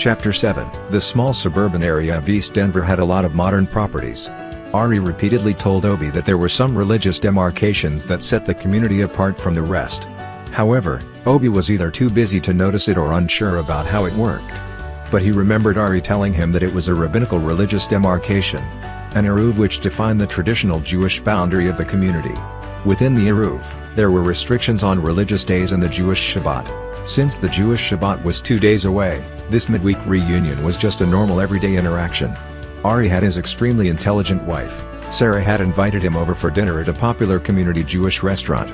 Chapter 7. The small suburban area of East Denver had a lot of modern properties. Ari repeatedly told Obi that there were some religious demarcations that set the community apart from the rest. However, Obi was either too busy to notice it or unsure about how it worked. But he remembered Ari telling him that it was a rabbinical religious demarcation, an eruv which defined the traditional Jewish boundary of the community. Within the eruv, there were restrictions on religious days and the Jewish Shabbat. Since the Jewish Shabbat was 2 days away, this midweek reunion was just a normal everyday interaction. Ari had his extremely intelligent wife, Sarah, had invited him over for dinner at a popular community Jewish restaurant.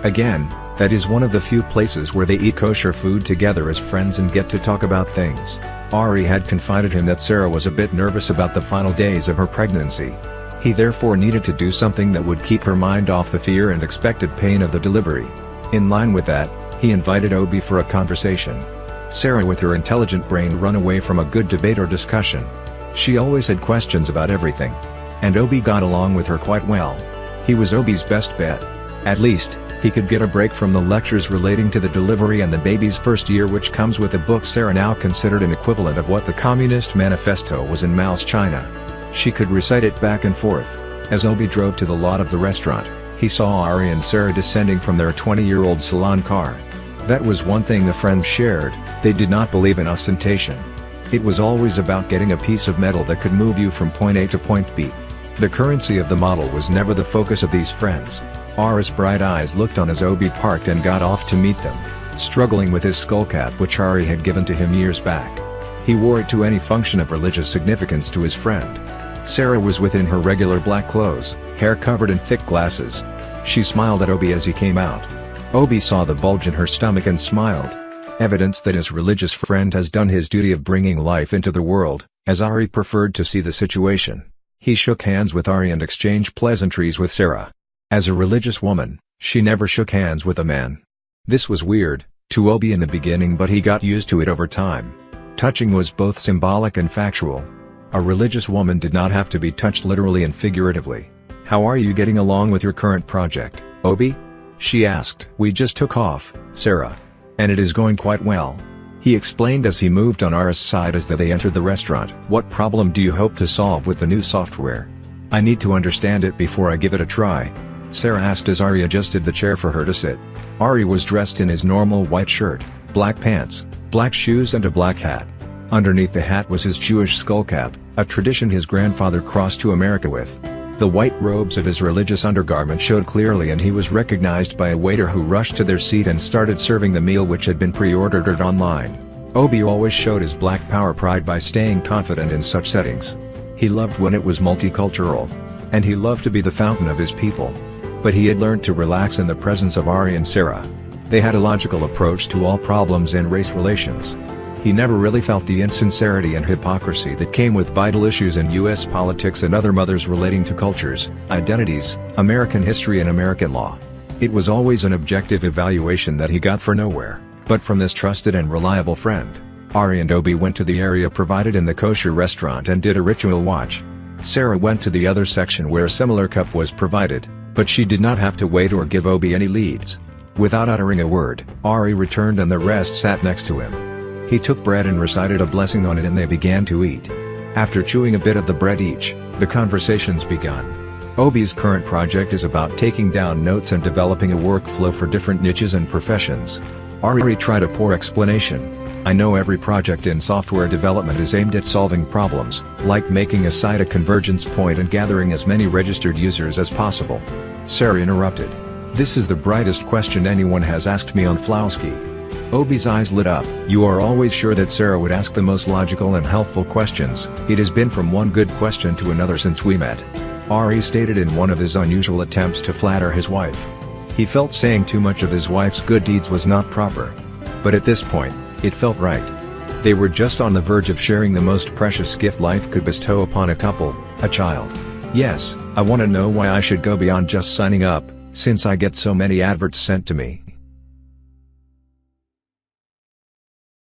Again, that is one of the few places where they eat kosher food together as friends and get to talk about things. Ari had confided him that Sarah was a bit nervous about the final days of her pregnancy. He therefore needed to do something that would keep her mind off the fear and expected pain of the delivery. In line with that, he invited Obi for a conversation. Sarah, with her intelligent brain, run away from a good debate or discussion. She always had questions about everything. And Obi got along with her quite well. He was Obi's best bet. At least, he could get a break from the lectures relating to the delivery and the baby's first year, which comes with a book Sarah now considered an equivalent of what the Communist Manifesto was in Mao's China. She could recite it back and forth. As Obi drove to the lot of the restaurant, he saw Ari and Sarah descending from their 20-year-old salon car. That was one thing the friends shared: they did not believe in ostentation. It was always about getting a piece of metal that could move you from point A to point B. The currency of the model was never the focus of these friends. Ari's bright eyes looked on as Obi parked and got off to meet them, struggling with his skullcap which Ari had given to him years back. He wore it to any function of religious significance to his friend. Sarah was within her regular black clothes, hair covered in thick glasses. She smiled at Obi as he came out. Obi saw the bulge in her stomach and smiled. Evidence that his religious friend has done his duty of bringing life into the world, as Ari preferred to see the situation. He shook hands with Ari and exchanged pleasantries with Sarah. As a religious woman, she never shook hands with a man. This was weird to Obi in the beginning, but he got used to it over time. Touching was both symbolic and factual. A religious woman did not have to be touched literally and figuratively. "How are you getting along with your current project, Obi?" she asked. "We just took off, Sarah. And it is going quite well," he explained as he moved on Ari's side as they entered the restaurant. "What problem do you hope to solve with the new software? I need to understand it before I give it a try," Sarah asked as Ari adjusted the chair for her to sit. Ari was dressed in his normal white shirt, black pants, black shoes and a black hat. Underneath the hat was his Jewish skullcap, a tradition his grandfather crossed to America with. The white robes of his religious undergarment showed clearly, and he was recognized by a waiter who rushed to their seat and started serving the meal which had been pre-ordered online. Obi always showed his black power pride by staying confident in such settings. He loved when it was multicultural. And he loved to be the fountain of his people. But he had learned to relax in the presence of Ari and Sarah. They had a logical approach to all problems in race relations. He never really felt the insincerity and hypocrisy that came with vital issues in U.S. politics and other matters relating to cultures, identities, American history and American law. It was always an objective evaluation that he got for nowhere, but from this trusted and reliable friend. Ari and Obi went to the area provided in the kosher restaurant and did a ritual watch. Sarah went to the other section where a similar cup was provided, but she did not have to wait or give Obi any leads. Without uttering a word, Ari returned and the rest sat next to him. He took bread and recited a blessing on it, and they began to eat. After chewing a bit of the bread each, the conversations began. Obi's current project is about taking down notes and developing a workflow for different niches and professions. Ari tried a poor explanation. "I know every project in software development is aimed at solving problems, like making a site a convergence point and gathering as many registered users as possible." Sarah interrupted. "This is the brightest question anyone has asked me on Flowski." Obi's eyes lit up. "You are always sure that Sarah would ask the most logical and helpful questions. It has been from one good question to another since we met," Ari stated in one of his unusual attempts to flatter his wife. He felt saying too much of his wife's good deeds was not proper. But at this point, it felt right. They were just on the verge of sharing the most precious gift life could bestow upon a couple, a child. "Yes, I want to know why I should go beyond just signing up, since I get so many adverts sent to me.